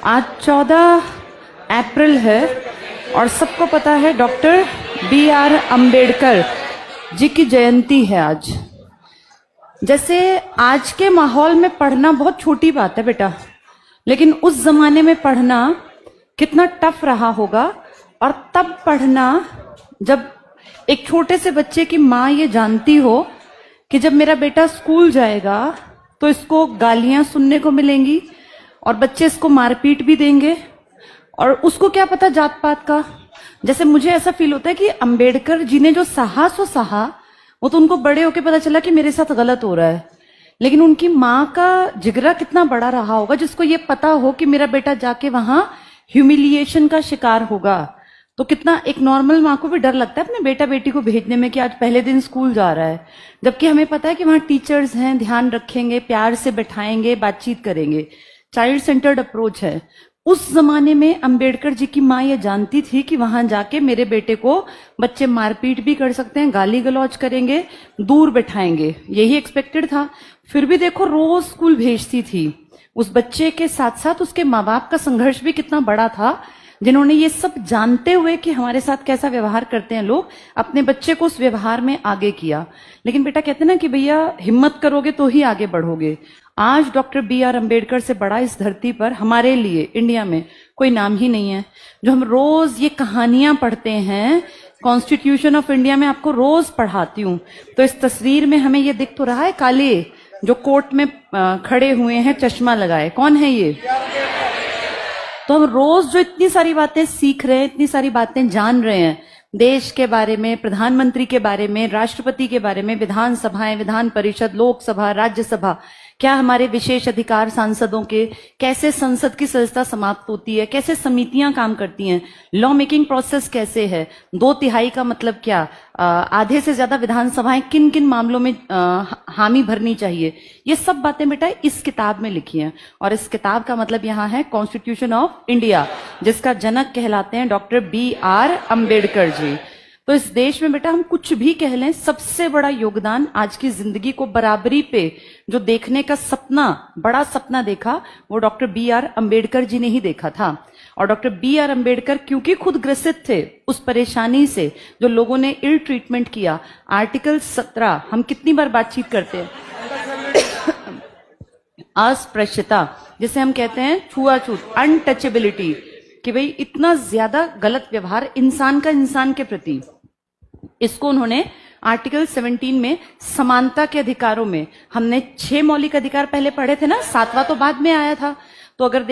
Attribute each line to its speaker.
Speaker 1: आज 14 अप्रैल है और सबको पता है डॉक्टर B.R. अम्बेडकर जी की जयंती है आज। जैसे आज के माहौल में पढ़ना बहुत छोटी बात है बेटा, लेकिन उस जमाने में पढ़ना कितना टफ रहा होगा। और तब पढ़ना जब एक छोटे से बच्चे की माँ ये जानती हो कि जब मेरा बेटा स्कूल जाएगा तो इसको गालियां सुनने को मिलेंगी और बच्चे इसको मारपीट भी देंगे, और उसको क्या पता जात पात का। जैसे मुझे ऐसा फील होता है कि अंबेडकर जी ने जो सहा सो सहा, वो तो उनको बड़े होके पता चला कि मेरे साथ गलत हो रहा है, लेकिन उनकी माँ का जिगरा कितना बड़ा रहा होगा जिसको ये पता हो कि मेरा बेटा जाके वहां ह्यूमिलिएशन का शिकार होगा। तो कितना एक नॉर्मल माँ को भी डर लगता है अपने बेटा बेटी को भेजने में कि आज पहले दिन स्कूल जा रहा है, जबकि हमें पता है कि वहां टीचर्स हैं, ध्यान रखेंगे, प्यार से बैठाएंगे, बातचीत करेंगे, चाइल्ड सेंटर्ड अप्रोच है। उस जमाने में अंबेडकर जी की माँ ये जानती थी कि वहां जाके मेरे बेटे को बच्चे मारपीट भी कर सकते हैं, गाली गलौज करेंगे, दूर बैठाएंगे, यही एक्सपेक्टेड था। फिर भी देखो रोज स्कूल भेजती थी। उस बच्चे के साथ साथ उसके माँ बाप का संघर्ष भी कितना बड़ा था, जिन्होंने ये सब जानते हुए कि हमारे साथ कैसा व्यवहार करते हैं लोग, अपने बच्चे को उस व्यवहार में आगे किया। लेकिन बेटा कहते हैं ना कि भैया हिम्मत करोगे तो ही आगे बढ़ोगे। आज डॉक्टर B.R. अम्बेडकर से बड़ा इस धरती पर हमारे लिए इंडिया में कोई नाम ही नहीं है। जो हम रोज ये कहानियां पढ़ते हैं, कॉन्स्टिट्यूशन ऑफ इंडिया में आपको रोज पढ़ाती हूँ, तो इस तस्वीर में हमें ये दिख तो रहा है काले जो कोर्ट में खड़े हुए हैं चश्मा लगाए, कौन है ये? तो हम रोज जो इतनी सारी बातें सीख रहे हैं, इतनी सारी बातें जान रहे हैं, देश के बारे में, प्रधानमंत्री के बारे में, राष्ट्रपति के बारे में, विधानसभाएं, विधान परिषद, लोकसभा, राज्यसभा, क्या हमारे विशेष अधिकार सांसदों के, कैसे संसद की सदस्यता समाप्त होती है, कैसे समितियां काम करती हैं, लॉ मेकिंग प्रोसेस कैसे है, 2/3 का मतलब क्या, आधे से ज्यादा विधानसभाएं किन किन मामलों में हामी भरनी चाहिए, ये सब बातें बेटा इस किताब में लिखी हैं। और इस किताब का मतलब यहाँ है कॉन्स्टिट्यूशन ऑफ इंडिया, जिसका जनक कहलाते हैं डॉक्टर B.R. अम्बेडकर जी। तो इस देश में बेटा हम कुछ भी कह लें, सबसे बड़ा योगदान आज की जिंदगी को बराबरी पे जो देखने का सपना, बड़ा सपना देखा, वो डॉक्टर B.R. अम्बेडकर जी ने ही देखा था। और डॉक्टर B.R. अम्बेडकर क्योंकि खुद ग्रसित थे उस परेशानी से, जो लोगों ने इल ट्रीटमेंट किया, आर्टिकल 17 हम कितनी बार बातचीत करते हैं, अस्पृश्यता जिसे हम कहते हैं, छुआछूत, अनटचेबिलिटी, कि भाई इतना ज्यादा गलत व्यवहार इंसान का इंसान के प्रति, इसको उन्होंने आर्टिकल 17 में समानता के अधिकारों में, हमने 6 मौलिक अधिकार पहले पढ़े थे ना, 7वां तो बाद में आया था। तो अगर